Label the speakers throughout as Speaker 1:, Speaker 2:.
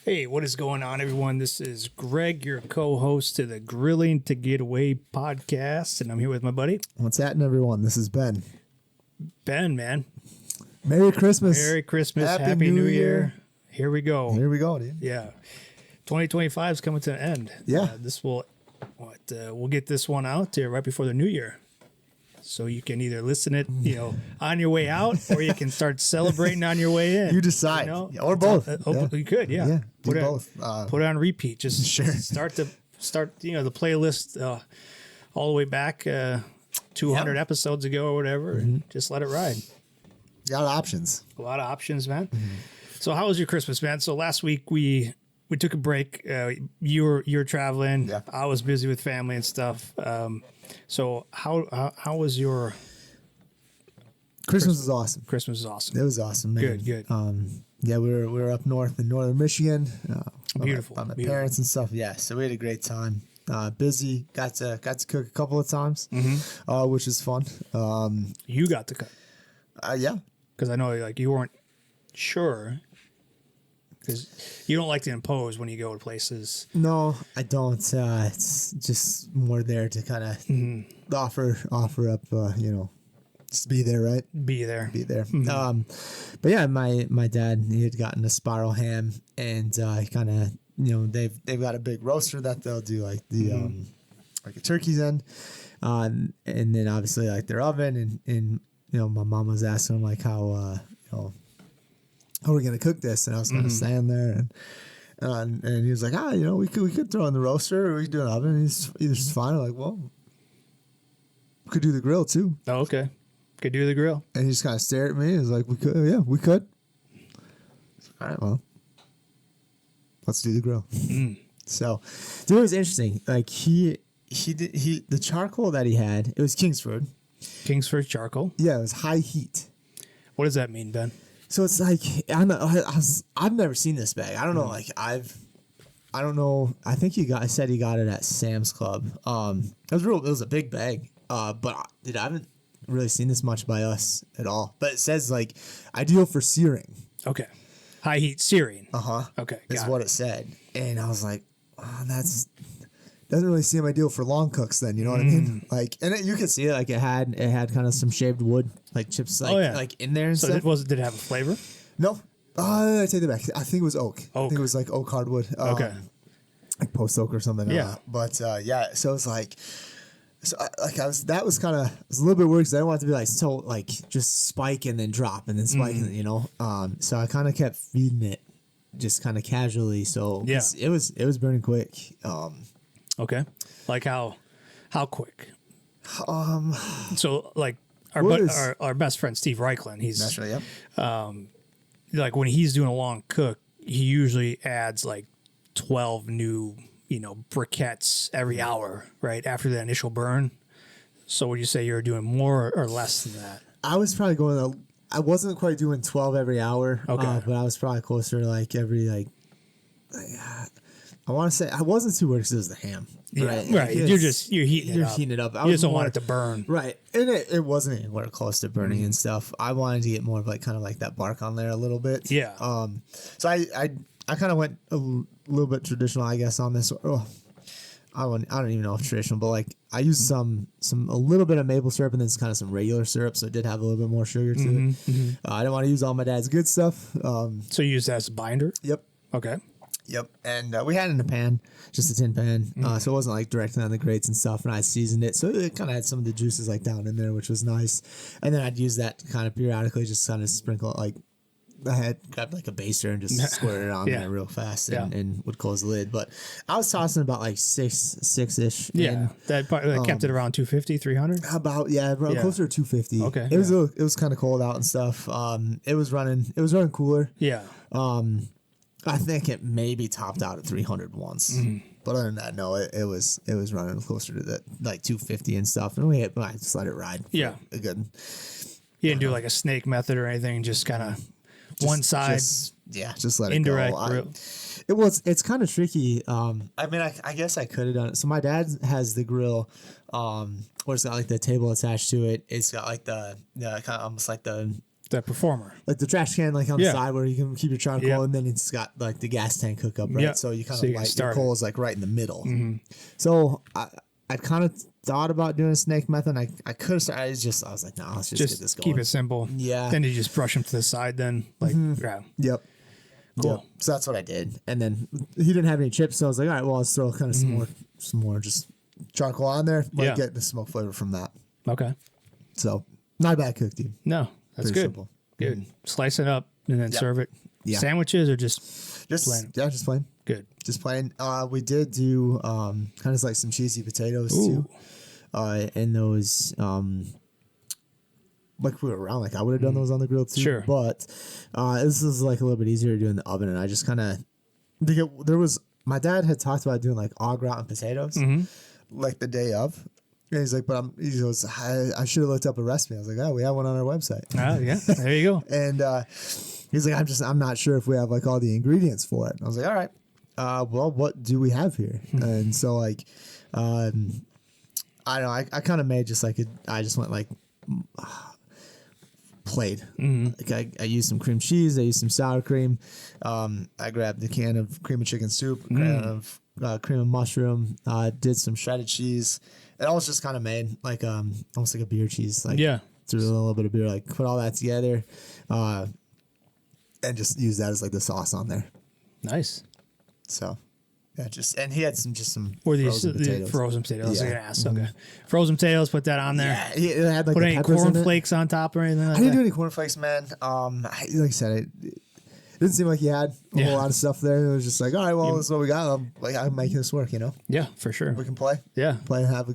Speaker 1: Hey, what is going on, everyone? This is Greg, your co-host to the Grilling to Get Away podcast, and I'm here with my buddy.
Speaker 2: What's happening, everyone? This is Ben.
Speaker 1: Ben, man.
Speaker 2: Merry Christmas.
Speaker 1: Merry Christmas. Happy New Year. Here we go.
Speaker 2: Here we go, dude.
Speaker 1: Yeah. 2025 is coming to an end.
Speaker 2: Yeah.
Speaker 1: We'll get this one out there right before the New Year. So you can either listen it, on your way out, or you can start celebrating on your way in.
Speaker 2: You decide, or both.
Speaker 1: You could, yeah.
Speaker 2: Do both.
Speaker 1: Put it on repeat. Just
Speaker 2: sure.
Speaker 1: start the playlist all the way back 200 episodes ago or whatever, and just let it ride.
Speaker 2: A lot of options.
Speaker 1: A lot of options, man. Mm-hmm. So how was your Christmas, man? So last week we took a break. You were traveling.
Speaker 2: Yeah.
Speaker 1: I was busy with family and stuff. So how was your
Speaker 2: Christmas was awesome.
Speaker 1: Christmas was awesome.
Speaker 2: It was awesome, man.
Speaker 1: Good.
Speaker 2: We were up north in northern Michigan.
Speaker 1: Beautiful.
Speaker 2: By my parents and stuff. Yeah, so we had a great time. Busy. Got to cook a couple of times, which is fun.
Speaker 1: You got to cook.
Speaker 2: Yeah.
Speaker 1: Because I know you weren't sure. Because you don't like to impose when you go to places.
Speaker 2: No, I don't. It's just more there to kind of offer up, just be there, right?
Speaker 1: Be there.
Speaker 2: Mm-hmm. But yeah, my dad, he had gotten a spiral ham, and kind of, they've got a big roaster that they'll do like the like a turkey's end, and then obviously like their oven, and my mom was asking him like how how are we gonna cook this? And I was kind of standing there, and he was like, we could throw in the roaster, or we could do an oven. And he's just fine. I'm like, well, we could do the grill too.
Speaker 1: Oh, okay. Could do the grill.
Speaker 2: And he just kind of stared at me. He was like, we could. All right, well, let's do the grill. So, dude, it was interesting. Like he the charcoal that he had, it was Kingsford.
Speaker 1: Kingsford charcoal.
Speaker 2: Yeah, it was high heat.
Speaker 1: What does that mean, Ben?
Speaker 2: So it's like I've never seen this bag. I don't know. I don't know. I think he said he got it at Sam's Club. It was a big bag. But I haven't really seen this much by us at all. But it says like ideal for searing.
Speaker 1: Okay. High heat searing. Okay.
Speaker 2: Is what it said. And I was like, doesn't really seem ideal for long cooks then, you know what I mean? Like, and you could see it, like it had kind of some shaved wood, like chips, like in there and stuff.
Speaker 1: Did it have a flavor?
Speaker 2: No. I take that back. I think it was oak. I think it was like oak hardwood.
Speaker 1: Okay.
Speaker 2: Like post oak or something.
Speaker 1: Yeah.
Speaker 2: But so it's like, that was kind of, I was a little bit worried because I didn't want it to be like so like just spike and then drop and then spike and so I kind of kept feeding it just kind of casually. So
Speaker 1: yeah,
Speaker 2: it was burning quick.
Speaker 1: Okay. Like how quick? So like our best friend Steve Reichlin, he's
Speaker 2: naturally,
Speaker 1: like when he's doing a long cook, he usually adds like 12 new, briquettes every hour, right? After the initial burn. So would you say you're doing more or less than that?
Speaker 2: I was probably I wasn't quite doing 12 every hour.
Speaker 1: Okay.
Speaker 2: But I was probably closer to like every I want to say I wasn't too worried because it was the ham.
Speaker 1: Yeah,
Speaker 2: right.
Speaker 1: Right. You're heating it up. You just don't want it to burn.
Speaker 2: Right. And it wasn't anywhere close to burning and stuff. I wanted to get more of like kind of like that bark on there a little bit.
Speaker 1: Yeah.
Speaker 2: So I kind of went a little bit traditional, I guess, on this. I don't even know if traditional, but like I used a little bit of maple syrup and then kind of some regular syrup, so it did have a little bit more sugar to it. I didn't want to use all my dad's good stuff.
Speaker 1: So you use that as a binder?
Speaker 2: Yep.
Speaker 1: Okay.
Speaker 2: Yep, and we had it in a pan, just a tin pan, so it wasn't like directly on the grates and stuff, and I seasoned it, so it kind of had some of the juices like down in there, which was nice, and then I'd use that kind of periodically, just kind of sprinkle it, like I had grabbed like a baster and just squirted it on there real fast and would close the lid, but I was tossing about like six-ish.
Speaker 1: Yeah, that kept it around 250, 300?
Speaker 2: About, closer to 250.
Speaker 1: Okay.
Speaker 2: It was kind of cold out and stuff. It was running cooler.
Speaker 1: Yeah.
Speaker 2: I think it maybe topped out at 300 once, but other than that, no, it was running closer to that like 250 and stuff, and I just let it ride.
Speaker 1: Yeah,
Speaker 2: a good.
Speaker 1: You didn't do like a snake method or anything, just kind of one side.
Speaker 2: Just let it
Speaker 1: indirect
Speaker 2: go.
Speaker 1: Grill.
Speaker 2: It's kind of tricky. I mean, I guess I could have done it. So my dad has the grill, where it's got like the table attached to it. It's got like the kind of almost like the
Speaker 1: That Performer.
Speaker 2: Like the trash can, like on the
Speaker 1: Yeah.
Speaker 2: side where you can keep your charcoal,
Speaker 1: Yep.
Speaker 2: and then it's got like the gas tank hookup, right?
Speaker 1: Yep.
Speaker 2: So you kind
Speaker 1: So
Speaker 2: of
Speaker 1: you can
Speaker 2: light your
Speaker 1: start it.
Speaker 2: coals like right in the middle. So I kind of thought about doing a snake method. And I could have started. I was like, no, let's just get this
Speaker 1: Just
Speaker 2: going.
Speaker 1: keep it simple.
Speaker 2: Yeah.
Speaker 1: Then you just brush them to the side. Then like yeah.
Speaker 2: Yep.
Speaker 1: Cool.
Speaker 2: Yep. So that's what I did. And then he didn't have any chips, so I was like, all right, well, let's throw kind of some more just charcoal on there, like
Speaker 1: Yeah.
Speaker 2: get the smoke flavor from that.
Speaker 1: Okay.
Speaker 2: So not a bad cook, dude.
Speaker 1: No, that's
Speaker 2: Pretty
Speaker 1: good.
Speaker 2: simple.
Speaker 1: Good. Slice it up and then serve it.
Speaker 2: Yeah.
Speaker 1: Sandwiches or just
Speaker 2: Just
Speaker 1: plain?
Speaker 2: just plain.
Speaker 1: Good.
Speaker 2: Just plain. We did do kind of like some cheesy potatoes too. And those like we were around, like I would have done those on the grill too.
Speaker 1: Sure.
Speaker 2: But this is like a little bit easier to do in the oven, and I just kind of my dad had talked about doing like au gratin potatoes like the day of. And he's like, he goes, I should have looked up a recipe. I was like, oh, we have one on our website.
Speaker 1: Oh yeah, there you go.
Speaker 2: And he's like, I'm not sure if we have like all the ingredients for it. And I was like, all right, well, what do we have here? And so like, I don't know, I kind of made just like I just went like played. Like I used some cream cheese. I used some sour cream. I grabbed the can of cream of chicken soup, a can of cream of mushroom. Did some shredded cheese. It all was just kind of made like almost like a beer cheese. Like threw a little bit of beer, like put all that together, and just use that as like the sauce on there.
Speaker 1: Nice.
Speaker 2: So yeah, and he had some
Speaker 1: Or these
Speaker 2: frozen potatoes.
Speaker 1: Frozen potatoes.
Speaker 2: Yeah.
Speaker 1: Yeah. Okay. Frozen potatoes. Put that on there.
Speaker 2: Yeah, it had like
Speaker 1: Put
Speaker 2: the
Speaker 1: any
Speaker 2: peppers in it.
Speaker 1: cornflakes on top or anything like
Speaker 2: I didn't do
Speaker 1: that?
Speaker 2: any cornflakes, man. Like I said, it didn't seem like he had a whole lot of stuff there. It was just like, all right, well, this is what we got. I'm making this work, you know.
Speaker 1: Yeah, for sure.
Speaker 2: We can play,
Speaker 1: Yeah.
Speaker 2: and have a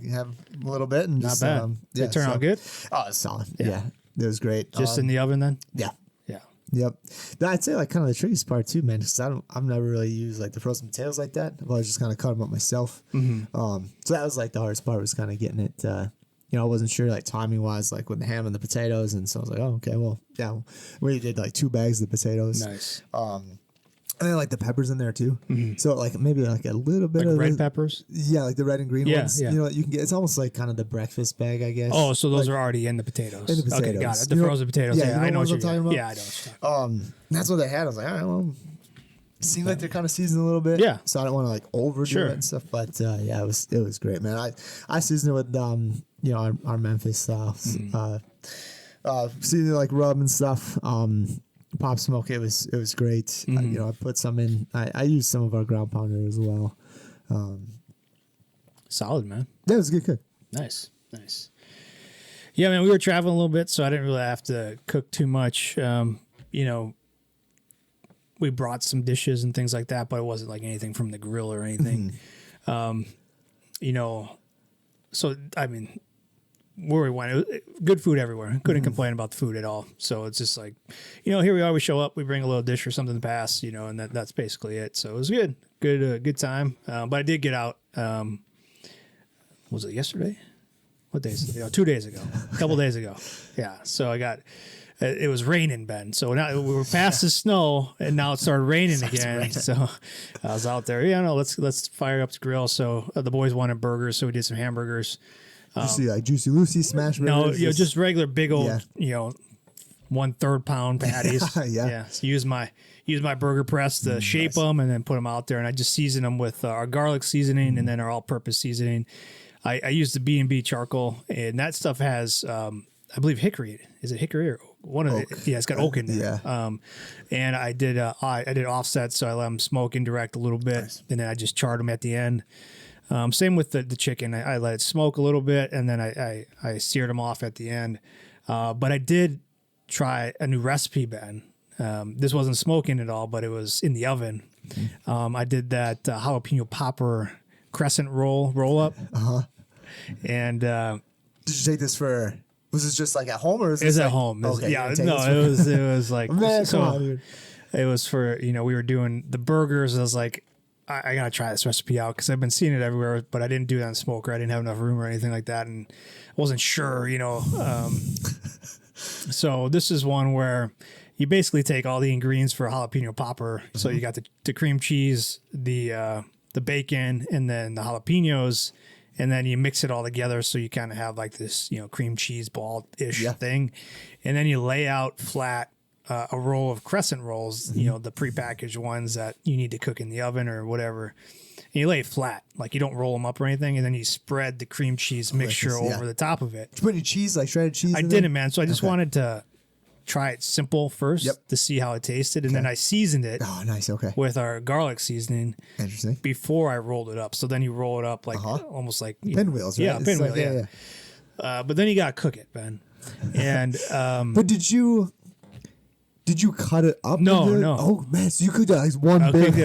Speaker 2: little bit, and
Speaker 1: Not
Speaker 2: just,
Speaker 1: bad. Did it turn out good?
Speaker 2: Oh, it's solid. Yeah, it was great.
Speaker 1: Just in the oven then?
Speaker 2: Yeah.
Speaker 1: Yeah.
Speaker 2: Yep. I'd say like kind of the trickiest part too, man, because I've never really used like the frozen potatoes like that. I've always just kind of cut them up myself. So that was like the hardest part, was kind of getting it. I wasn't sure like timing wise, like with the ham and the potatoes, and so I was like, oh, okay, well, yeah, we did like 2 bags of the potatoes.
Speaker 1: Nice.
Speaker 2: And then like the peppers in there too. So like maybe like a little bit
Speaker 1: Like
Speaker 2: of
Speaker 1: red peppers?
Speaker 2: Yeah, like the red and green ones.
Speaker 1: Yeah.
Speaker 2: You know, you can get. It's almost like kind of the breakfast bag, I guess.
Speaker 1: Oh, so those are already in the potatoes.
Speaker 2: In the potatoes.
Speaker 1: Okay, got it. The
Speaker 2: You know-
Speaker 1: frozen potatoes.
Speaker 2: yeah,
Speaker 1: Yeah,
Speaker 2: you know
Speaker 1: I know
Speaker 2: what
Speaker 1: what
Speaker 2: I'm
Speaker 1: you're
Speaker 2: talking about?
Speaker 1: Yeah, I know what you're talking about.
Speaker 2: That's what they had. I was like, all right, well, it seemed like they're kind of seasoned a little bit.
Speaker 1: Yeah.
Speaker 2: So I don't want to like overdo
Speaker 1: Sure.
Speaker 2: it and stuff. But yeah, it was great, man. I seasoned it with our Memphis style. Seasoned it like rub and stuff. Pop smoke. It was great. I put some in. I used some of our ground pounder as well.
Speaker 1: Solid, man.
Speaker 2: That was a good cook.
Speaker 1: Nice. Yeah, man, we were traveling a little bit, so I didn't really have to cook too much. We brought some dishes and things like that, but it wasn't like anything from the grill or anything. So, I mean, where we went, it was good food everywhere. Couldn't complain about the food at all. So it's just like, here we are, we show up, we bring a little dish or something to pass, and that's basically it. So it was good time. But I did get out, was it yesterday? What day is it? 2 days ago, a couple days ago. Yeah. So it was raining, Ben. So now we were past the snow, and now it started raining again. So I was out there. Let's fire up the grill. So the boys wanted burgers, so we did some hamburgers.
Speaker 2: Did you see like Juicy Lucy smash burgers?
Speaker 1: No, just regular big old, 1/3 pound patties.
Speaker 2: Yeah.
Speaker 1: So use my burger press to shape them and then put them out there, and I just season them with our garlic seasoning and then our all-purpose seasoning. I use the B&B charcoal, and that stuff has, I believe, hickory. Is it hickory or one of it? Yeah, it's got oak in there.
Speaker 2: Yeah.
Speaker 1: And I did offsets, so I let them smoke indirect a little bit, and then I just charred them at the end. Same with the chicken. I let it smoke a little bit, and then I seared them off at the end. But I did try a new recipe, Ben. This wasn't smoking at all, but it was in the oven. I did that jalapeno popper crescent roll up. And
Speaker 2: did you take this for? Was this just like at home or is
Speaker 1: it was
Speaker 2: this
Speaker 1: at
Speaker 2: like,
Speaker 1: home?
Speaker 2: Okay,
Speaker 1: It was like
Speaker 2: Man,
Speaker 1: so.
Speaker 2: come on, dude.
Speaker 1: It was for we were doing the burgers. I was like, I gotta try this recipe out because I've been seeing it everywhere, but I didn't do it on smoker. I didn't have enough room or anything like that, and I wasn't sure. So this is one where you basically take all the ingredients for a jalapeno popper. So you got the cream cheese, the bacon, and then the jalapenos, and then you mix it all together so you kind of have like this, cream cheese ball-ish thing. And then you lay out flat a roll of crescent rolls, the prepackaged ones that you need to cook in the oven or whatever. And you lay it flat, like you don't roll them up or anything, and then you spread the cream cheese mixture over the top of it.
Speaker 2: Did you put any cheese, like shredded cheese?
Speaker 1: I didn't, man. So I just wanted to try it simple first to see how it tasted, and then I seasoned it.
Speaker 2: Oh, nice. Okay.
Speaker 1: With our garlic seasoning.
Speaker 2: Interesting.
Speaker 1: Before I rolled it up, so then you roll it up like almost like
Speaker 2: pinwheels. Right?
Speaker 1: Yeah, pinwheel. Yeah. But then you gotta cook it, Ben. And
Speaker 2: but did you cut it up?
Speaker 1: No.
Speaker 2: Oh man, so you cooked it like one
Speaker 1: big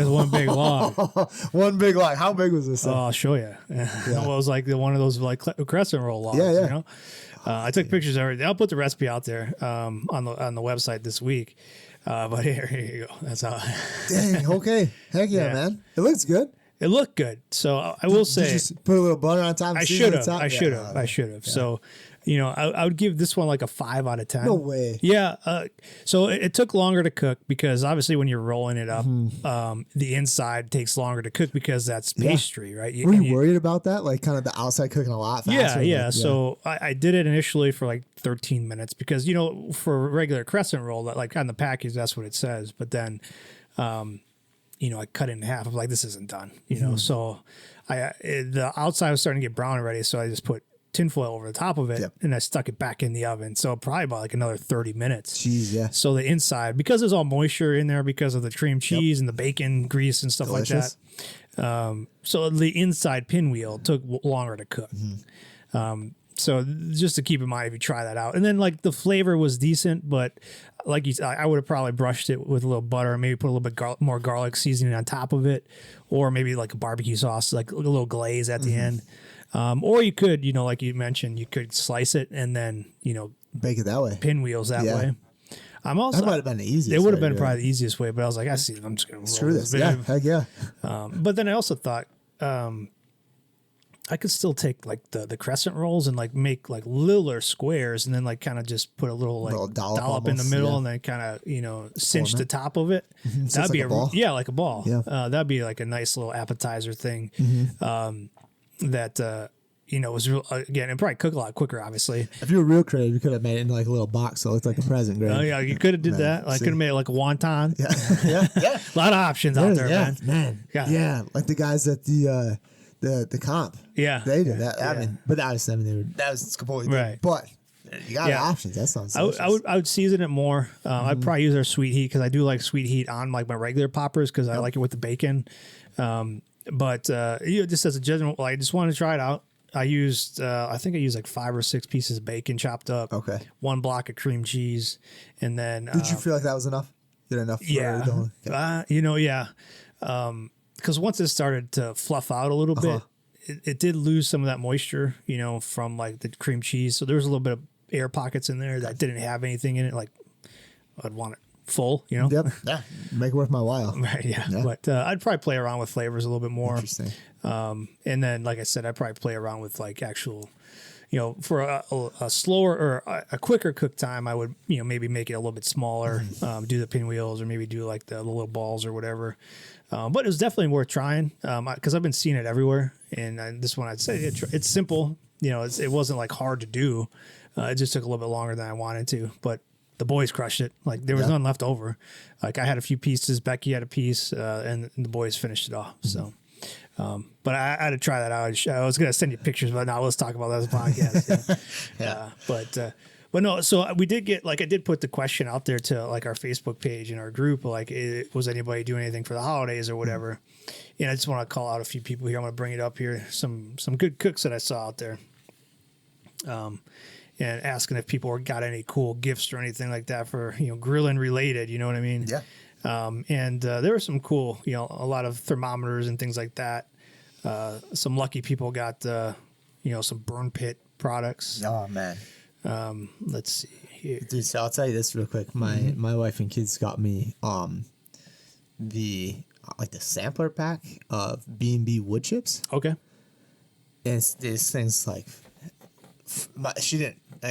Speaker 1: log.
Speaker 2: One big log. How big was this?
Speaker 1: Oh, I'll show you. Well, it was like one of those like crescent roll logs.
Speaker 2: Yeah.
Speaker 1: I took pictures of everything. I'll put the recipe out there on the website this week. But here you go. That's how.
Speaker 2: Dang. Okay. Heck yeah, man. It looks good.
Speaker 1: It looked good. So I will say,
Speaker 2: you just put a little butter on top.
Speaker 1: I should have. I should have. So. I would give this one like a 5 out of 10.
Speaker 2: No way.
Speaker 1: Yeah. So it took longer to cook because obviously when you're rolling it up, the inside takes longer to cook because that's pastry, right?
Speaker 2: Were you worried about that? Like kind of the outside cooking a lot faster?
Speaker 1: Yeah. So I did it initially for like 13 minutes because, for a regular crescent roll, like on the package, that's what it says. But then, I cut it in half. I'm like, this isn't done, So the outside was starting to get brown already. So I just put tinfoil over the top of it and I stuck it back in the oven. So probably about like another 30 minutes.
Speaker 2: Jeez, yeah.
Speaker 1: So the inside, because there's all moisture in there because of the cream cheese and the bacon grease and stuff like that. So the inside pinwheel took longer to cook. So just to keep in mind if you try that out. And then like the flavor was decent, but like you said, I would have probably brushed it with a little butter and maybe put a little bit more garlic seasoning on top of it, or maybe like a barbecue sauce, like a little glaze at the end. Or you could, like you mentioned, you could slice it and then,
Speaker 2: bake it that way.
Speaker 1: Pinwheels that way.
Speaker 2: That might have been the easiest.
Speaker 1: It would have been probably the easiest way, but I was like, I'm just going to
Speaker 2: screw this. Yeah, heck yeah.
Speaker 1: But then I also thought I could still take like the crescent rolls and like make like littler squares and then like kind of just put a little dollop in the middle and then kind of, cinch the top of it. That'd be like a ball. Yeah, like a ball. Yeah. That'd be like a nice little appetizer thing. That was real again. It probably cook a lot quicker, obviously.
Speaker 2: If you were real creative, you could have made it in like a little box, so it's like a present. Greg.
Speaker 1: Oh yeah, you could have did that. Like could have made it like a wonton. Yeah. A lot of options out there, man.
Speaker 2: Yeah, like the guys at the comp.
Speaker 1: Yeah,
Speaker 2: they did that. I mean, but that was completely different. But you got options. That sounds.
Speaker 1: I would season it more. I'd probably use our sweet heat because I do like sweet heat on like my regular poppers because I like it with the bacon. But just as a general, I just wanted to try it out. I used, I think I used like 5 or 6 pieces of bacon chopped up.
Speaker 2: Okay.
Speaker 1: 1 block of cream cheese, and then.
Speaker 2: Did you feel like that was enough? Did enough?
Speaker 1: Yeah. Because once it started to fluff out a little bit, it did lose some of that moisture, from like the cream cheese. So there was a little bit of air pockets in there that didn't have anything in it. Like I'd want it full,
Speaker 2: Yep. Yeah. Make it worth my while.
Speaker 1: Right. Yeah. But I'd probably play around with flavors a little bit more.
Speaker 2: Interesting.
Speaker 1: And then, like I said, I'd probably play around with like actual, for a slower or a quicker cook time, I would, maybe make it a little bit smaller, do the pinwheels or maybe do like the little balls or whatever. But it was definitely worth trying because I've been seeing it everywhere. And this one, I'd say it's simple. It wasn't like hard to do. It just took a little bit longer than I wanted to. But the boys crushed it. Like there was none left over. Like I had a few pieces. Becky had a piece, and the boys finished it off. So, but I had to try that out. I was gonna send you pictures, but now let's talk about that as a podcast. But no. So we did get I did put the question out there to like our Facebook page and our group. Like, was anybody doing anything for the holidays or whatever? And I just want to call out a few people here. I'm gonna bring it up here. Some good cooks that I saw out there. And asking if people got any cool gifts or anything like that for, grilling related, you know what I mean?
Speaker 2: Yeah.
Speaker 1: And there were some cool, a lot of thermometers and things like that. Some lucky people got, some burn pit products.
Speaker 2: Oh, man.
Speaker 1: Let's see here.
Speaker 2: Dude, so I'll tell you this real quick. My wife and kids got me the sampler pack of B&B wood chips.
Speaker 1: Okay.
Speaker 2: And this thing's like... I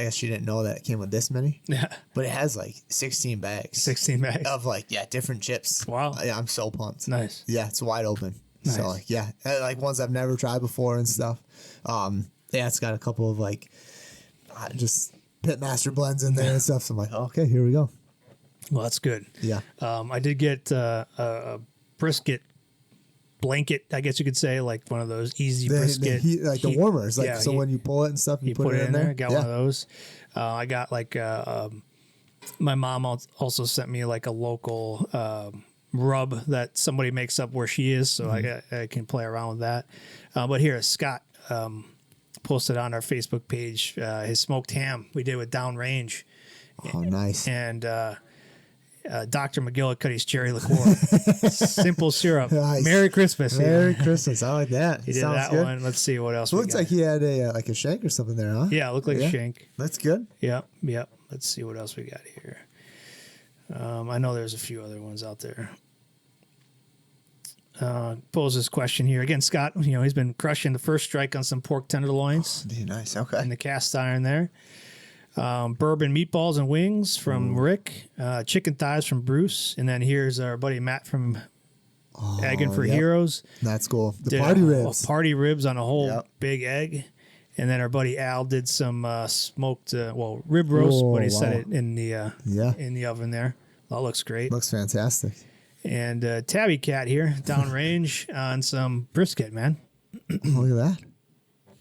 Speaker 2: guess she didn't know that it came with this many.
Speaker 1: Yeah.
Speaker 2: But it has like 16 bags.
Speaker 1: 16 bags.
Speaker 2: Of different chips.
Speaker 1: Wow.
Speaker 2: Yeah, I'm so pumped.
Speaker 1: Nice.
Speaker 2: Yeah, it's wide open. So
Speaker 1: Nice.
Speaker 2: like, yeah, like ones I've never tried before and stuff. Yeah, it's got a couple of like just pitmaster blends in there and stuff. So I'm like, okay, here we go.
Speaker 1: Well, that's good.
Speaker 2: Yeah.
Speaker 1: I did get a brisket blanket, I guess you could say, like one of those easy brisket.
Speaker 2: The warmers. Like,
Speaker 1: yeah,
Speaker 2: so when you pull it and stuff, you put it in there.
Speaker 1: Got one of those. I got like my mom also sent me like a local rub that somebody makes up where she is, so I can play around with that. But here, Scott posted on our Facebook page his smoked ham we did with Downrange.
Speaker 2: Oh, nice.
Speaker 1: And Dr. McGillicuddy's cherry liqueur. Simple syrup.
Speaker 2: Nice.
Speaker 1: Merry Christmas.
Speaker 2: Merry Christmas. I like that.
Speaker 1: He did
Speaker 2: Sounds
Speaker 1: that
Speaker 2: good.
Speaker 1: one. Let's see what else
Speaker 2: It
Speaker 1: we
Speaker 2: looks
Speaker 1: got.
Speaker 2: like he had a like a shank or something there, huh?
Speaker 1: Yeah, it looked like a shank.
Speaker 2: That's good.
Speaker 1: Yep. Let's see what else we got here. I know there's a few other ones out there. Pose this question here. Again, Scott, he's been crushing the first strike on some pork tenderloins
Speaker 2: Nice. Okay.
Speaker 1: in the cast iron there. Bourbon meatballs and wings from Rick. Chicken thighs from Bruce. And then here's our buddy Matt from Egging for Heroes.
Speaker 2: That's cool. The
Speaker 1: Did
Speaker 2: party ribs.
Speaker 1: Party ribs on a whole
Speaker 2: Yep.
Speaker 1: big egg. And then our buddy Al did some smoked, rib roast, but he set it in the oven there. That looks great.
Speaker 2: Looks fantastic.
Speaker 1: And Tabby Cat here, downrange on some brisket, man.
Speaker 2: Look at that.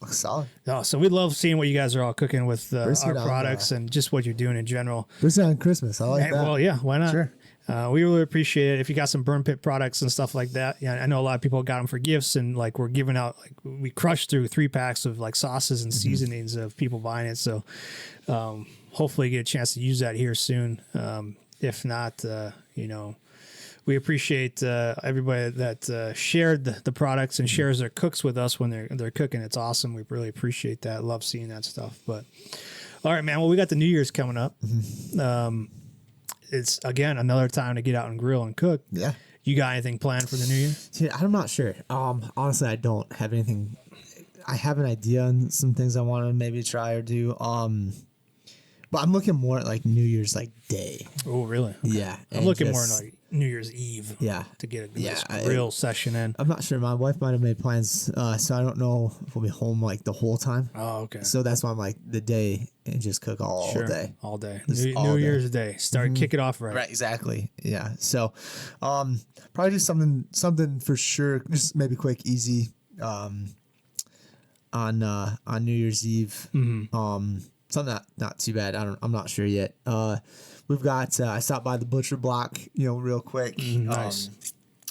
Speaker 2: Looks solid.
Speaker 1: Oh, so we love seeing what you guys are all cooking with our
Speaker 2: Brisket on,
Speaker 1: products and just what you're doing in general.
Speaker 2: Brisket on Christmas. I like
Speaker 1: And,
Speaker 2: that.
Speaker 1: well, yeah, why not?
Speaker 2: Sure.
Speaker 1: We really appreciate it. If you got some burn pit products and stuff like that, I know a lot of people got them for gifts, and like we're giving out, like we crushed through 3 packs of like sauces and seasonings of people buying it. So hopefully you get a chance to use that here soon. If not, we appreciate everybody that shared the products and shares their cooks with us when they're cooking. It's awesome. We really appreciate that. Love seeing that stuff. But all right, man. Well, we got the New Year's coming up. It's again another time to get out and grill and cook.
Speaker 2: Yeah.
Speaker 1: You got anything planned for the New Year?
Speaker 2: See, I'm not sure. Honestly, I don't have anything. I have an idea on some things I want to maybe try or do. But I'm looking more at like New Year's like day.
Speaker 1: Oh, really? Okay.
Speaker 2: Yeah.
Speaker 1: I'm looking more like New Year's Eve.
Speaker 2: Yeah.
Speaker 1: To get a nice grill session in.
Speaker 2: I'm not sure. My wife might have made plans, so I don't know if we'll be home like the whole time.
Speaker 1: Oh, okay.
Speaker 2: So that's why I'm like the day and just cook all day.
Speaker 1: All day.
Speaker 2: Just
Speaker 1: New
Speaker 2: all day.
Speaker 1: Year's Day. Kick it off right.
Speaker 2: Right, exactly. Yeah. So, probably just something for sure. Just maybe quick, easy. On New Year's Eve. Something not too bad. I'm not sure yet. We've got. I stopped by the butcher block, real quick.
Speaker 1: Nice.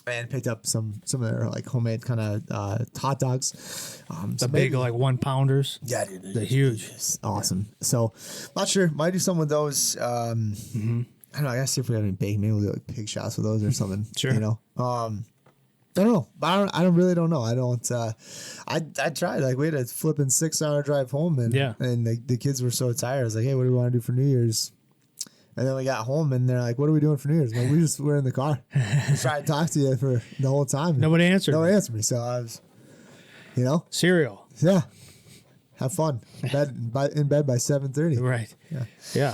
Speaker 2: And picked up some of their like homemade kind of hot dogs.
Speaker 1: The big like 1 pounders.
Speaker 2: Yeah, dude,
Speaker 1: They're huge.
Speaker 2: It's awesome. So, not sure. Might do some with those. I don't know. I gotta see if we have any bacon. Maybe we'll do like pig shots with those or something.
Speaker 1: Sure.
Speaker 2: I don't know. But I really don't know. I don't. I tried. Like we had a flipping 6-hour drive home, and the kids were so tired. I was like, hey, what do we want to do for New Year's? And then we got home, and they're like, what are we doing for New Year's? Like, we just were in the car. We tried to talk to you for the whole time.
Speaker 1: Nobody answered.
Speaker 2: Nobody answered me. So I was,
Speaker 1: Cereal.
Speaker 2: yeah, have fun. In bed by 7:30.
Speaker 1: Right. Yeah.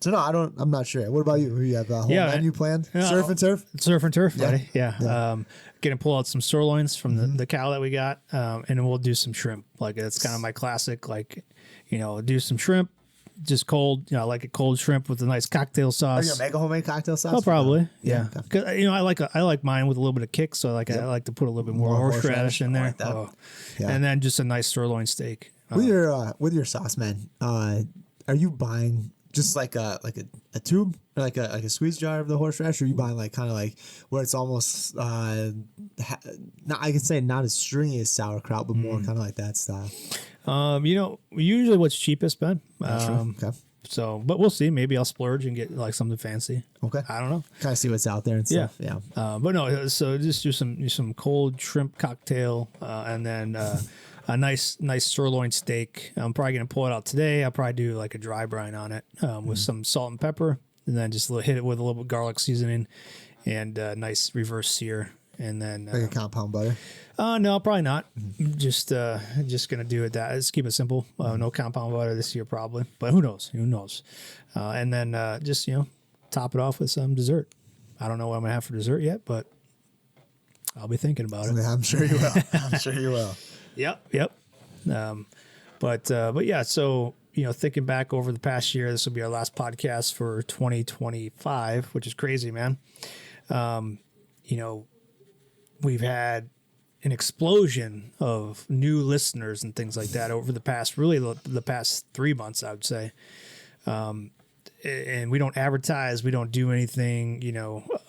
Speaker 2: So no, I'm not sure. What about you? You have a whole menu planned?
Speaker 1: Yeah,
Speaker 2: Surf and turf?
Speaker 1: Surf and turf, buddy. Yeah. Gonna pull out some sirloins from the cow that we got, and then we'll do some shrimp. Like it's kind of my classic. Like, do some shrimp, just cold. I like a cold shrimp with a nice cocktail
Speaker 2: Are
Speaker 1: sauce.
Speaker 2: you gonna make a homemade cocktail sauce?
Speaker 1: Oh, probably.
Speaker 2: Yeah.
Speaker 1: Yeah. Cause I like mine with a little bit of kick. So I like to put a little bit more horseradish in there.
Speaker 2: like that.
Speaker 1: Oh.
Speaker 2: Yeah.
Speaker 1: And then just a nice sirloin steak.
Speaker 2: With your sauce, man, are you buying just like a tube or like a squeeze jar of the horseradish, or are you buying like kind of like where it's almost not, I could say not as stringy as sauerkraut, but more kind of like that style?
Speaker 1: Usually what's cheapest, Ben.
Speaker 2: Okay.
Speaker 1: So, but we'll see. Maybe I'll splurge and get like something fancy.
Speaker 2: Okay.
Speaker 1: I don't know.
Speaker 2: Kind of see what's out there and stuff. Yeah.
Speaker 1: But no, so just do some cold shrimp cocktail, and then a nice sirloin steak. I'm probably gonna pull it out today. I'll probably do like a dry brine on it with some salt and pepper, and then just hit it with a little bit garlic seasoning and nice reverse sear, and then
Speaker 2: Like a compound butter.
Speaker 1: no, probably not. Just gonna do it that. Let's keep it simple. No compound butter this year probably, but who knows? And then just top it off with some dessert. I don't know what I'm gonna have for dessert yet, but I'll be thinking about it.
Speaker 2: Yeah, I'm sure you will. I'm sure you will.
Speaker 1: Yep. But yeah, so, thinking back over the past year, this will be our last podcast for 2025, which is crazy, man. We've had an explosion of new listeners and things like that over the past, really the past 3 months, I would say. And we don't advertise, we don't do anything,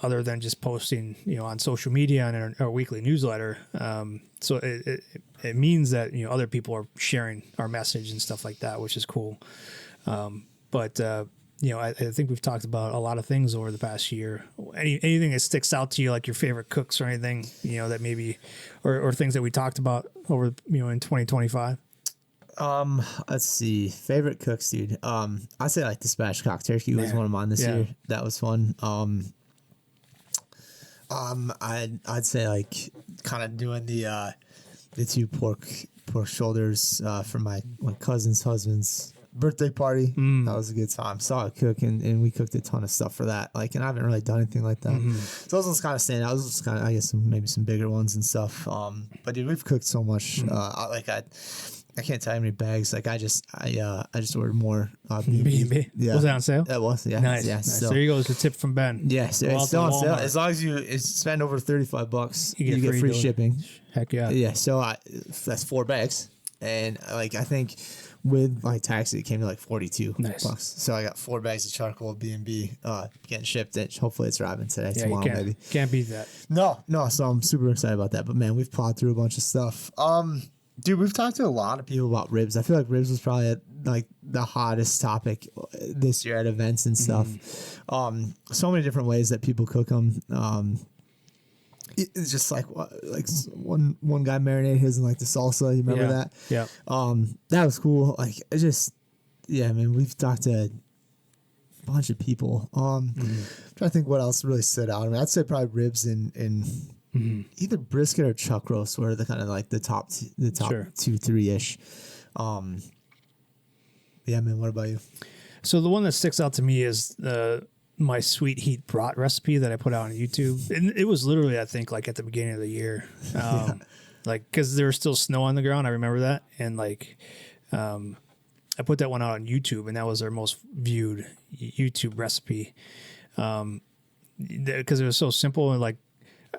Speaker 1: other than just posting, on social media and in our weekly newsletter. So it means that, other people are sharing our message and stuff like that, which is cool. But I think we've talked about a lot of things over the past year. Anything that sticks out to you, like your favorite cooks or anything, that maybe, or things that we talked about over, in 2025?
Speaker 2: Let's see. Favorite cooks, dude. I'd say like the spatchcock turkey was one of mine this year. That was fun. I'd say like kind of doing the 2 pork shoulders for my cousin's husband's birthday party. That was a good time. Saw it cook and we cooked a ton of stuff for that. Like, and I haven't really done anything like that. So those ones kind of stand out. Those was kind of, I guess, maybe some bigger ones and stuff. But dude, we've cooked so much. I can't tell you how many bags. Like I just ordered more.
Speaker 1: B&B.
Speaker 2: Yeah.
Speaker 1: Was that on sale?
Speaker 2: That was, yeah.
Speaker 1: Nice.
Speaker 2: Yeah.
Speaker 1: Nice.
Speaker 2: So,
Speaker 1: There you go. It's a tip from Ben.
Speaker 2: yeah. So it's still on sale. As long as you spend over $35, you get free shipping.
Speaker 1: Heck yeah.
Speaker 2: Yeah. So that's 4 bags. And like, I think with like tax, it came to like $42. So I got 4 bags of charcoal B&B, getting shipped. Hopefully it's arriving today, tomorrow, maybe.
Speaker 1: Can't beat that.
Speaker 2: No. So I'm super excited about that. But man, we've plowed through a bunch of stuff. Dude, we've talked to a lot of people about ribs. I feel like ribs was probably like the hottest topic this year at events and stuff. So many different ways that people cook them. It's just like one guy marinated his in like the salsa. You remember that?
Speaker 1: Yeah.
Speaker 2: That was cool. Like it just, yeah. I mean, we've talked to a bunch of people. I'm trying to think what else really stood out. I mean, I'd say probably ribs and either brisket or chuck roast were the kind of like the top
Speaker 1: Sure.
Speaker 2: 2-3 ish. Yeah, man. What about you?
Speaker 1: So the one that sticks out to me is my sweet heat brat recipe that I put out on YouTube. And it was literally, I think, like at the beginning of the year, like because there was still snow on the ground. I remember that, and like I put that one out on YouTube, and that was our most viewed YouTube recipe because it was so simple and like.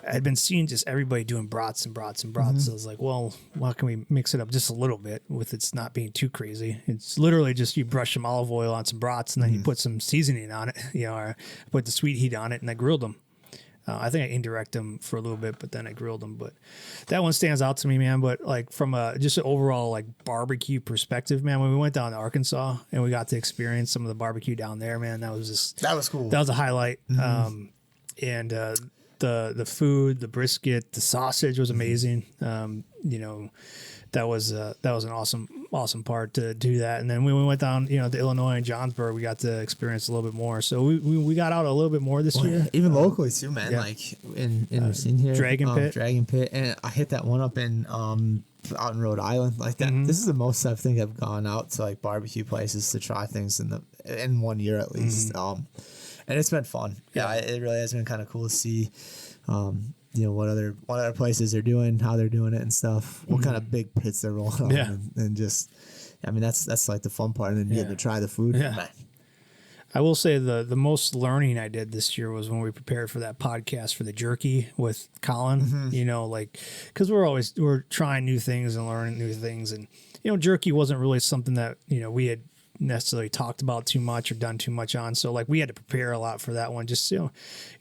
Speaker 1: I'd been seeing just everybody doing brats and brats and brats. So I was like, well, why can we mix it up just a little bit with it's not being too crazy? It's literally just you brush some olive oil on some brats and then you put some seasoning on it, or put the sweet heat on it, and I grilled them. I think I indirect them for a little bit, but then I grilled them. But that one stands out to me, man. But like from just an overall like barbecue perspective, man, when we went down to Arkansas and we got to experience some of the barbecue down there, man, that was cool. That was a highlight. The food, the brisket, the sausage was amazing. That was an awesome part to do that. And then when we went down, to Illinois and Johnsburg, we got to experience a little bit more. So we got out a little bit more this year.
Speaker 2: Even locally too, man. Yeah. Like in Racine here,
Speaker 1: Dragon
Speaker 2: Pit, and I hit that one up in out in Rhode Island. Like that. This is the most I think I've gone out to like barbecue places to try things in 1 year at least. And it's been fun. Yeah, it really has been kind of cool to see, what other places are doing, how they're doing it and stuff, what kind of big pits they're rolling on, and just, I mean, that's like the fun part, and then you get to try the food.
Speaker 1: Yeah.
Speaker 2: Man.
Speaker 1: I will say the most learning I did this year was when we prepared for that podcast for the jerky with Colin, because we're trying new things and learning new things. And, jerky wasn't really something that, we had necessarily talked about too much or done too much on. So like we had to prepare a lot for that one, just,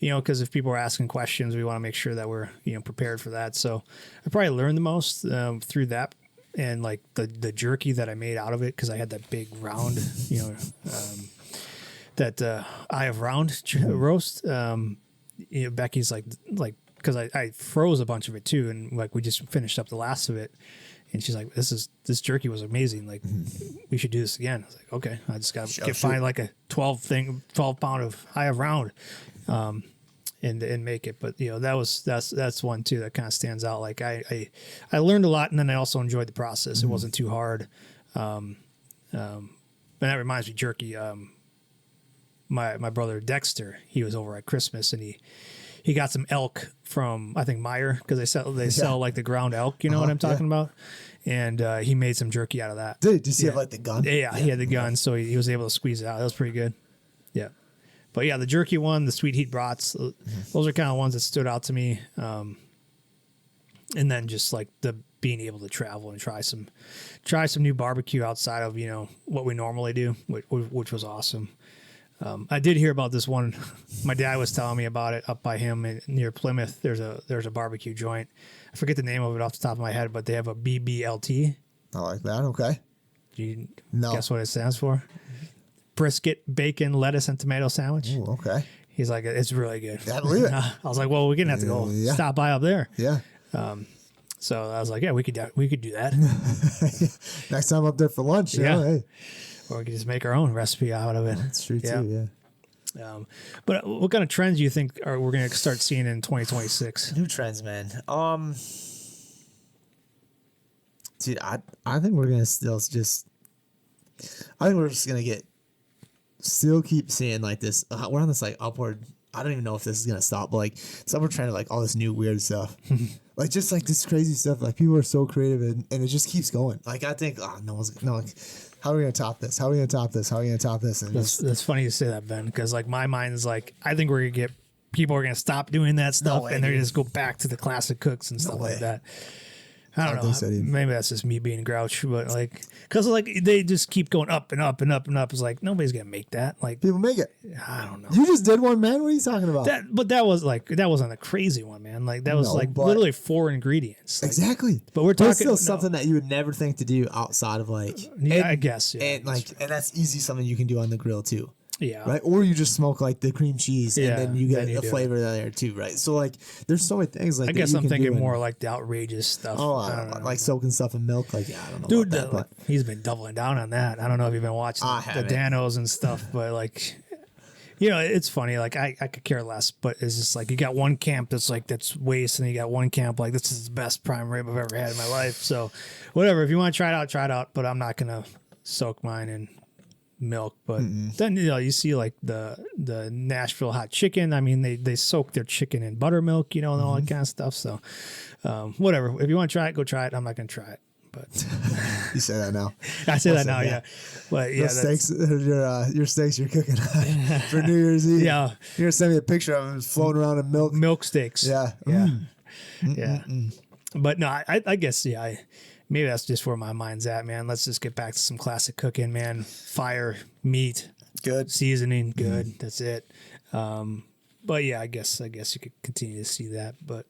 Speaker 1: because if people are asking questions, we want to make sure that we're, prepared for that. So I probably learned the most through that. And like the jerky that I made out of it, because I had that big round, that eye of round roast. Becky's like, because I froze a bunch of it too, and like we just finished up the last of it, and she's like, "This jerky was amazing. Like, we should do this again." I was like, "Okay." I just got to find like a 12 pound of eye of round, and make it. But that's one too that kind of stands out. Like I learned a lot, and then I also enjoyed the process. It wasn't too hard. And that reminds me, jerky. My brother Dexter, he was over at Christmas, and he got some elk from I think Meyer because they sell like the ground elk. You know what I'm talking about? And he made some jerky out of that.
Speaker 2: Dude, did you have like the gun?
Speaker 1: Yeah, he had the gun, so he was able to squeeze it out. That was pretty good. Yeah. But yeah, the jerky one, the sweet heat brats, those are kind of ones that stood out to me. And then just like the being able to travel and try some new barbecue outside of, what we normally do, which was awesome. I did hear about this one. My dad was telling me about it up by him near Plymouth. There's a barbecue joint. I forget the name of it off the top of my head, but they have a BBLT.
Speaker 2: I like that. Okay.
Speaker 1: Do you
Speaker 2: No.
Speaker 1: guess what it stands for? Brisket, bacon, lettuce, and tomato sandwich.
Speaker 2: Ooh, okay.
Speaker 1: He's like, it's really good.
Speaker 2: I believe it.
Speaker 1: I was like, well, we're gonna have to go stop by up there.
Speaker 2: Yeah.
Speaker 1: So I was like, yeah, we could do that.
Speaker 2: Next time up there for lunch, hey.
Speaker 1: Or we could just make our own recipe out of it.
Speaker 2: That's true too, yeah.
Speaker 1: But what kind of trends do you think we're going to start seeing in 2026?
Speaker 2: New trends, man. Dude, I think we're gonna still keep seeing like this. We're on this like upward. I don't even know if this is gonna stop, but like some are trying to like all this new weird stuff, like just like this crazy stuff. Like people are so creative and it just keeps going. Like I think, like, how are we gonna top this? How are we gonna top this? How are we gonna top this? And
Speaker 1: that's funny you say that, Ben, because like my mind is like, I think we're gonna get people are gonna stop doing that stuff and they're gonna just go back to the classic cooks and stuff like that. I don't know. So maybe that's just me being grouch, but like, because like they just keep going up and up and up and up. It's like nobody's gonna make that. Like
Speaker 2: people make it.
Speaker 1: I don't know.
Speaker 2: You just did one, man. What are you talking about?
Speaker 1: That wasn't a crazy one, man. Like that was like literally 4 ingredients. Like,
Speaker 2: exactly.
Speaker 1: But we're talking
Speaker 2: still something that you would never think to do outside of like.
Speaker 1: I guess. Yeah,
Speaker 2: and that's easy. Something you can do on the grill too.
Speaker 1: Yeah.
Speaker 2: Right. Or you just smoke like the cream cheese and then you get the flavor there too. Right. So like, there's so many things like.
Speaker 1: I guess I'm thinking more like the outrageous stuff.
Speaker 2: Oh, I don't know. Like soaking stuff in milk. Like, I don't know.
Speaker 1: Dude,
Speaker 2: about that, but
Speaker 1: he's been doubling down on that. I don't know if you've been watching the Danos and stuff, but like, it's funny. Like I could care less, but it's just like you got one camp that's waste, and you got one camp like this is the best prime rib I've ever had in my life. So, whatever. If you want to try it out. But I'm not gonna soak mine in milk. But then you see like the Nashville hot chicken. I mean they soak their chicken in buttermilk, and all that kind of stuff. So whatever. If you want to try it, go try it. I'm not gonna try it. But
Speaker 2: you say that now.
Speaker 1: I say that now, yeah. But yeah,
Speaker 2: steaks, your steaks you're cooking for New Year's Eve.
Speaker 1: Yeah,
Speaker 2: you're gonna send me a picture of them floating around in milk
Speaker 1: steaks.
Speaker 2: Yeah,
Speaker 1: yeah. But no, I guess maybe that's just where my mind's at, man. Let's just get back to some classic cooking, man. Fire, meat,
Speaker 2: good
Speaker 1: seasoning, good. That's it. But yeah, I guess you could continue to see that, but.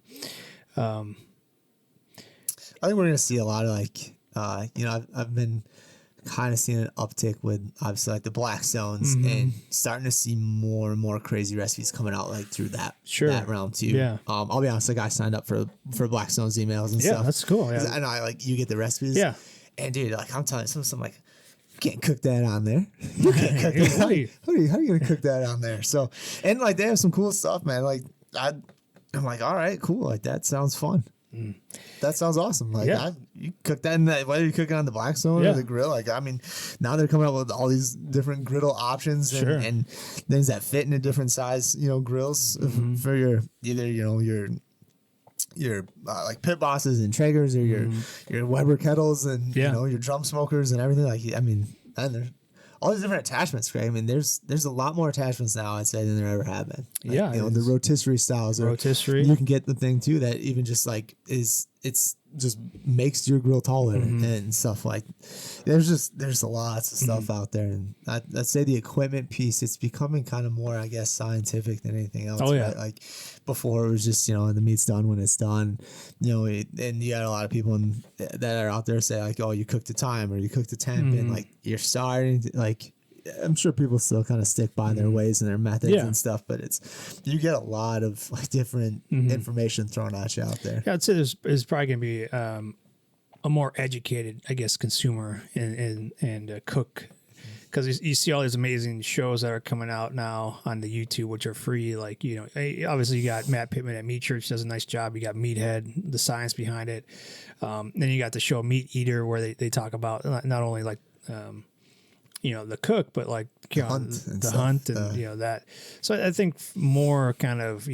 Speaker 2: I think we're going to see a lot of like, I've been kind of seeing an uptick with obviously like the black zones and starting to see more and more crazy recipes coming out like through that realm too.
Speaker 1: Yeah.
Speaker 2: I'll be honest, like I signed up for Black Zones emails and stuff.
Speaker 1: Yeah, that's cool. Yeah.
Speaker 2: I know you get the recipes.
Speaker 1: Yeah.
Speaker 2: And dude, like I'm telling you, some like, you can't cook that on there. You can't cook that. How are you going to cook that on there? So, and like they have some cool stuff, man. Like I'm like, all right, cool. Like that sounds fun. That sounds awesome. Like you cook that in that, whether you cook it on the Black Zone or the grill. Like I mean, now they're coming up with all these different griddle options and things that fit into different size, grills for your either your like pit bosses and Traegers or your Weber kettles and your drum smokers and everything. Like I mean, and there's all these different attachments, Craig. I mean, there's a lot more attachments now, I'd say, than there ever have been. Like, the rotisserie styles.
Speaker 1: Rotisserie.
Speaker 2: You can get the thing too that even just like it's just makes your grill taller and stuff like. There's lots of stuff out there, and I'd say the equipment piece, it's becoming kind of more, I guess, scientific than anything else.
Speaker 1: Oh yeah.
Speaker 2: Right? Like before, it was just the meat's done when it's done. And you got a lot of people that are out there say like, oh, you cook the time or you cook the temp, and like you're starting to like. I'm sure people still kind of stick by their ways and their methods and stuff, but you get a lot of like different information thrown at you out there.
Speaker 1: Yeah, I'd say there's probably going to be a more educated, I guess, consumer and cook, because you see all these amazing shows that are coming out now on the YouTube, which are free. Like, obviously you got Matt Pittman at Meat Church, does a nice job. You got Meathead, the science behind it. Then you got the show Meat Eater, where they talk about not only like, the cook, but like the hunt and that. So I think more kind of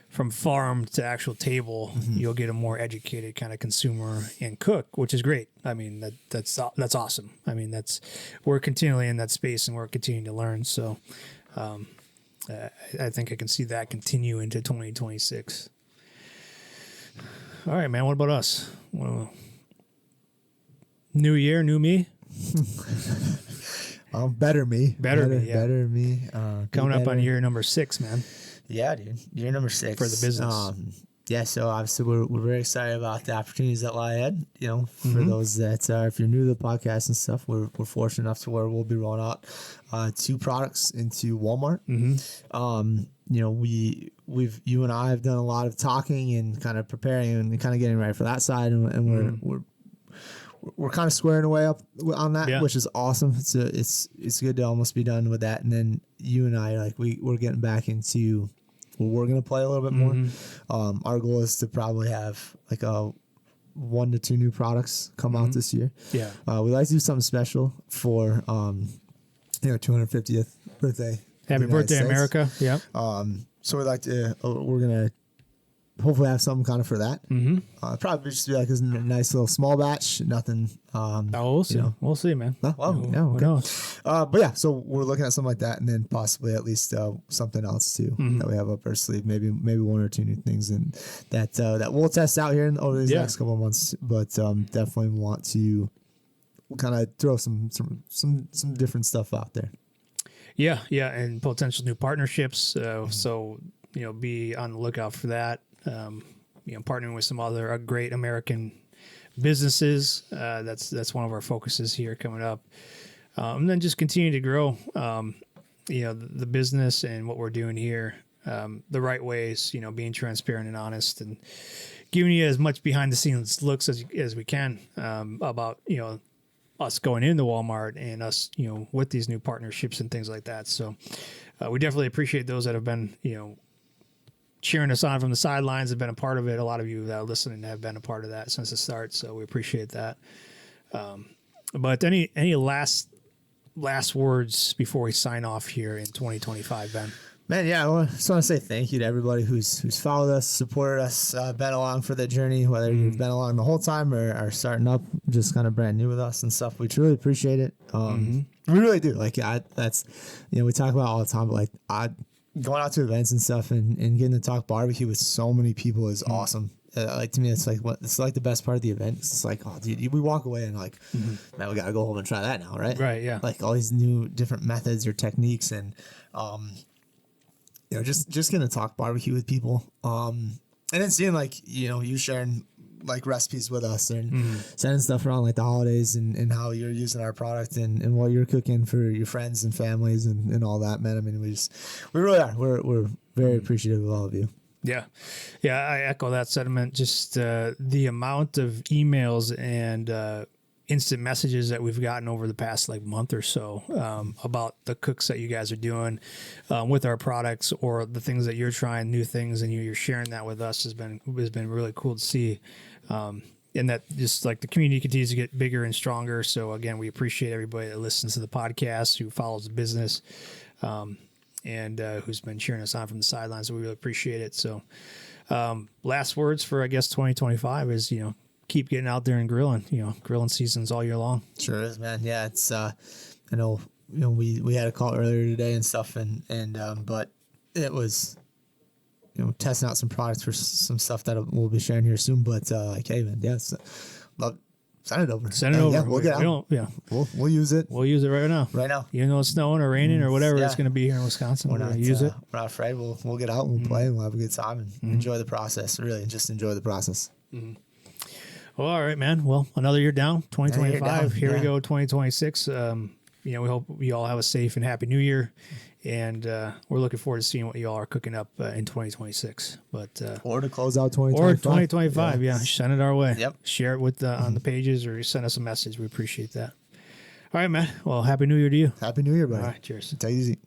Speaker 1: from farm to actual table, you'll get a more educated kind of consumer and cook, which is great. I mean, that's awesome. I mean, we're continually in that space and we're continuing to learn. So I think I can see that continue into 2026. All right, man. What about us? Well, new year, new me.
Speaker 2: Better me.
Speaker 1: Better me. Coming up on year number 6, man.
Speaker 2: Yeah, dude. Year number 6
Speaker 1: for the business.
Speaker 2: Yeah, so obviously we're very excited about the opportunities that lie ahead. For those that if you're new to the podcast and stuff, we're fortunate enough to where we'll be rolling out 2 products into Walmart. You and I have done a lot of talking and kind of preparing and kind of getting ready for that side, and we're kind of squaring away up on that, which is awesome. It's good to almost be done with that, and then you and I we're getting back into. We're going to play a little bit more. Our goal is to probably have like 1 to 2 new products come out this year. Yeah. We like to do something special for 250th birthday.
Speaker 1: Happy birthday, America. Yeah.
Speaker 2: So we'd like to. We're gonna hopefully have something kind of for that. Probably just be like a nice little small batch. Nothing.
Speaker 1: We'll see. We'll see, man.
Speaker 2: Okay. But yeah, so we're looking at something like that, and then possibly at least something else too that we have up our sleeve. Maybe 1 or 2 new things, and that we'll test out here over these next couple of months. But definitely want to kind of throw some different stuff out there.
Speaker 1: Yeah, and potential new partnerships. So be on the lookout for that. Partnering with some other great American businesses. That's one of our focuses here coming up. And then just continue to grow, the business and what we're doing here, the right ways, being transparent and honest and giving you as much behind the scenes looks as we can, about, us going into Walmart and us, with these new partnerships and things like that. So, we definitely appreciate those that have been, cheering us on from the sidelines, have been a part of it. A lot of you that are listening have been a part of that since the start, so we appreciate that. But any last words before we sign off here in 2025, Ben?
Speaker 2: Man, yeah, I just want to say thank you to everybody who's followed us, supported us, been along for the journey, whether you've been along the whole time or are starting up, just kind of brand new with us and stuff. We truly appreciate it. We really do. We talk about it all the time, but going out to events and stuff and getting to talk barbecue with so many people is awesome. To me, it's the best part of the event. It's like, oh, dude, we walk away and man, we gotta go home and try that now, right?
Speaker 1: Right, yeah.
Speaker 2: All these new different methods or techniques and just getting to talk barbecue with people. And then seeing you sharing recipes with us and sending stuff around the holidays and how you're using our product and what you're cooking for your friends and families and all that, man. I mean, we really are. We're very appreciative of all of you.
Speaker 1: Yeah. I echo that sentiment. Just the amount of emails and instant messages that we've gotten over the past month or so about the cooks that you guys are doing with our products or the things that you're trying, new things, and you're sharing that with us has been really cool to see. And that just the community continues to get bigger and stronger. So again, we appreciate everybody that listens to the podcast, who follows the business, and who's been cheering us on from the sidelines. So we really appreciate it. So last words for, I guess, 2025 is, keep getting out there and grilling. Grilling season's all year long.
Speaker 2: Sure is, man. Yeah, it's I know we had a call earlier today and stuff, and but it was testing out some products for some stuff that we'll be sharing here soon. But hey, man, yes, send it over.
Speaker 1: Send it over.
Speaker 2: Yeah, we'll get out. We'll use it.
Speaker 1: We'll use it right now. Even though it's snowing or raining or whatever it's going to be here in Wisconsin, we're going to use it.
Speaker 2: We're not afraid. We'll get out and we'll play and we'll have a good time and enjoy the process. Really, just enjoy the process.
Speaker 1: Well, all right, man. Well, another year down, 2025. Here we go, 2026. We hope you all have a safe and happy New Year, and we're looking forward to seeing what you all are cooking up in 2026. But
Speaker 2: or to close out 2025.
Speaker 1: Or 2025, yeah. Send it our way.
Speaker 2: Yep.
Speaker 1: Share it with on the pages or send us a message. We appreciate that. All right, man. Well, happy New Year to you.
Speaker 2: Happy New Year, buddy.
Speaker 1: All right, cheers.
Speaker 2: Take it easy.